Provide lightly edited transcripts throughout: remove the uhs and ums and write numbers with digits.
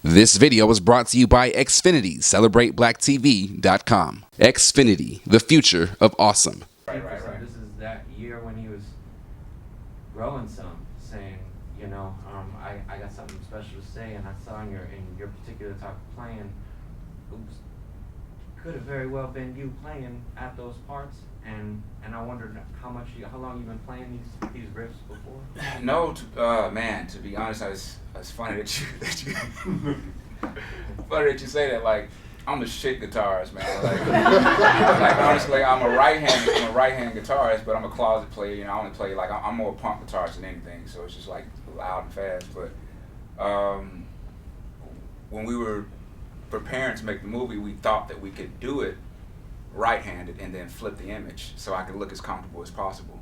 This video was brought to you by Xfinity. CelebrateBlackTV.com. Xfinity, the future of awesome. Right. This is that year when he was growing some, saying, you know, I got something special to say, and I saw in your particular type of playing, oops, could have very well been you playing at those parts, and I wondered how long you've been playing these riffs before. No, man. To be honest, it's funny that you funny that you say that. Like, I'm the shit guitarist, man. Like honestly, I'm a right-hand guitarist, but I'm a closet player. You know, I only play I'm more punk guitarist than anything. So it's just like loud and fast. But when we were preparing to make the movie, we thought that we could do it right-handed and then flip the image so I could look as comfortable as possible.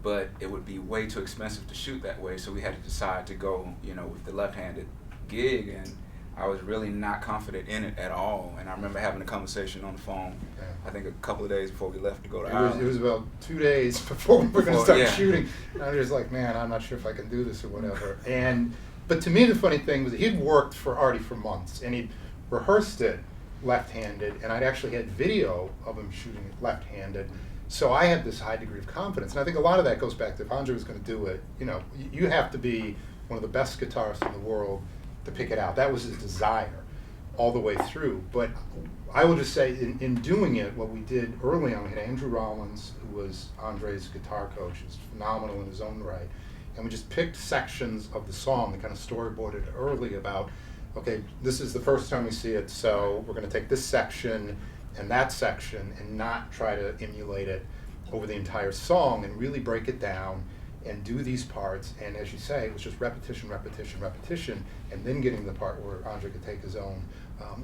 But it would be way too expensive to shoot that way, so we had to decide to go, you know, with the left-handed gig, and I was really not confident in it at all. And I remember having a conversation on the phone, I think a couple of days before we left to go to Ireland. It was about 2 days before we were going to start shooting. And I was just like, man, I'm not sure if I can do this or whatever. But to me, the funny thing was he'd worked for Artie for months, and he'd rehearsed it left-handed, and I'd actually had video of him shooting it left-handed. So I had this high degree of confidence, and I think a lot of that goes back to if Andre was going to do it, you know, you have to be one of the best guitarists in the world to pick it out. That was his desire all the way through. But I will just say, in doing it, what we did early on, we had Andrew Rollins, who was Andre's guitar coach, who's phenomenal in his own right, and we just picked sections of the song and kind of storyboarded early about, okay, this is the first time we see it, so we're going to take this section and that section and not try to emulate it over the entire song and really break it down and do these parts. And as you say, it was just repetition, and then getting the part where Andre could take his own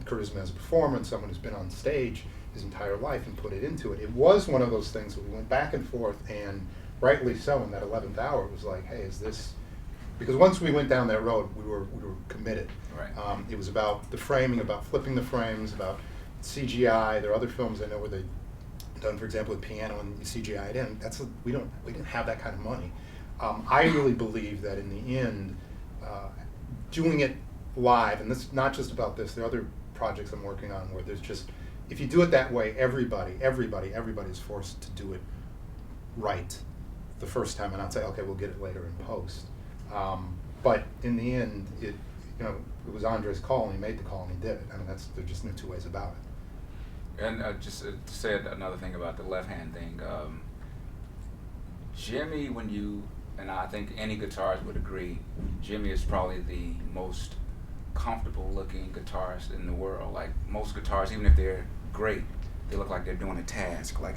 charisma as a performer, someone who's been on stage his entire life, and put it into it. It was one of those things that we went back and forth, and rightly so, in that 11th hour, it was like, hey, is this... Because once we went down that road, we were committed. Right. It was about the framing, about flipping the frames, about CGI. There are other films I know where they've done, for example, with piano and you CGI it in. We didn't have that kind of money. I really believe that in the end, doing it live, and this not just about this. There are other projects I'm working on where there's just, if you do it that way, everybody's forced to do it right the first time, and not say, okay, we'll get it later in post. But in the end, it was Andre's call, and he made the call, and he did it. I mean, there's just no two ways about it. And just to say another thing about the left-hand thing, Jimi, and I think any guitarist would agree, Jimi is probably the most comfortable-looking guitarist in the world. Like, most guitarists, even if they're great, they look like they're doing a task, like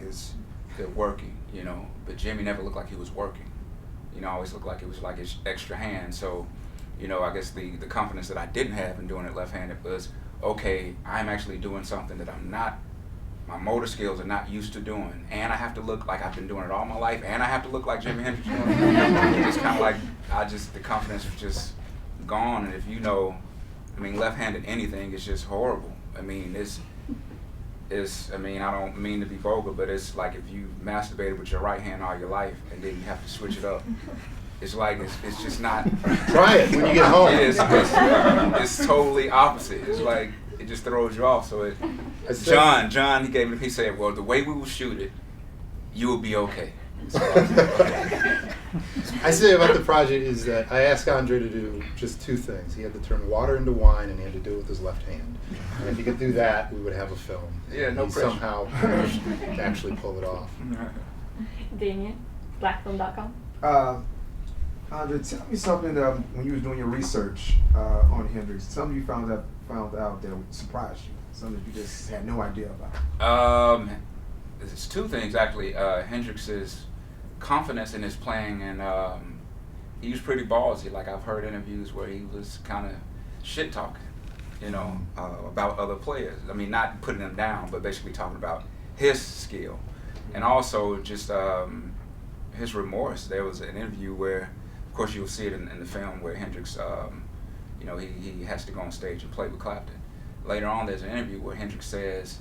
they're working, you know. But Jimi never looked like he was working. You know, always looked like it was like his extra hand. So, you know, I guess the confidence that I didn't have in doing it left-handed was, okay, I'm actually doing something that my motor skills are not used to doing, and I have to look like I've been doing it all my life, and I have to look like Jimi Hendrix. It's kind of like, the confidence was just gone. And if you know, I mean, left-handed anything is just horrible. I mean, I don't mean to be vulgar, but it's like if you masturbated with your right hand all your life and then you have to switch it up. It's like, it's just not... Try it when you get home. It's totally opposite. It's like, it just throws you off. So John, he gave me, he said, well, the way we will shoot it, you will be okay. So I say about the project is that I asked Andre to do just two things. He had to turn water into wine, and he had to do it with his left hand. And if he could do that, we would have a film. Yeah, no pressure. Somehow managed to actually pull it off. Damien, blackfilm.com. Andre, tell me something when you was doing your research on Hendrix, something you found out that surprised you, something that you just had no idea about. There's two things actually. Hendrix's confidence in his playing, and he was pretty ballsy. Like, I've heard interviews where he was kind of shit talking, you know, about other players. I mean, not putting them down, but basically talking about his skill, and also just his remorse. There was an interview where, of course, you'll see it in the film, where Hendrix, you know, he has to go on stage and play with Clapton. Later on, there's an interview where Hendrix says,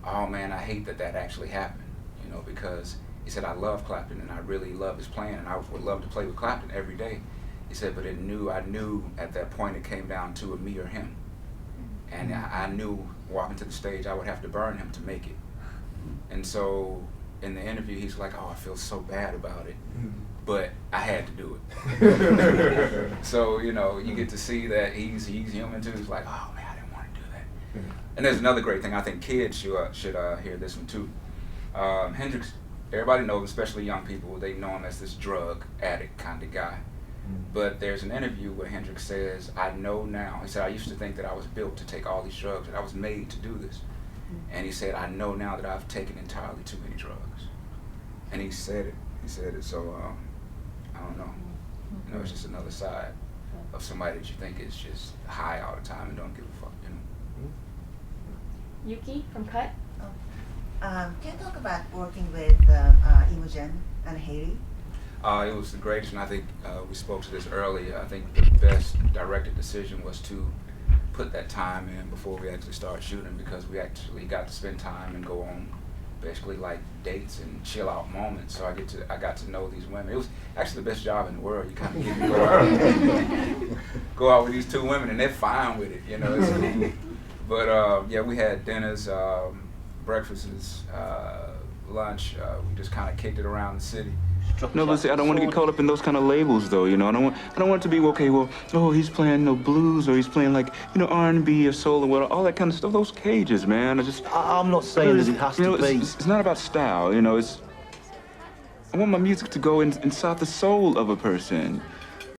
"Oh man, I hate that actually happened," you know, because he said, "I love Clapton and I really love his playing, and I would love to play with Clapton every day." He said, but I knew at that point it came down to a me or him. And I knew walking to the stage I would have to burn him to make it. And so in the interview he's like, oh, I feel so bad about it, but I had to do it. So, you know, you get to see that he's human too. He's like, oh man, I didn't want to do that. And there's another great thing, I think kids should hear this one too. Hendrix, everybody knows, especially young people, they know him as this drug addict kind of guy. But there's an interview where Hendrix says, I know now, he said, I used to think that I was built to take all these drugs, that I was made to do this. And he said, I know now that I've taken entirely too many drugs. And he said it, so I don't know. You know, it's just another side of somebody that you think is just high all the time and don't give a fuck, you know. Yuki from Cut. Can you talk about working with Imogen and Haiti? It was the greatest, and I think we spoke to this earlier. I think the best directed decision was to put that time in before we actually started shooting, because we actually got to spend time and go on basically like dates and chill out moments. So I got to know these women. It was actually the best job in the world. You kind of get to go out with these two women, and they're fine with it. You know, it's cool. But yeah, we had dinners, breakfasts, lunch. We just kind of kicked it around the city. No, but see, I don't want to get caught up in those kind of labels, though. You know, I don't want it to be okay. Well, oh, he's playing blues, or he's playing like R&B or soul or whatever, all that kind of stuff. Those cages, man. I'm not saying that it has to be. It's not about style. You know, I want my music to go inside the soul of a person.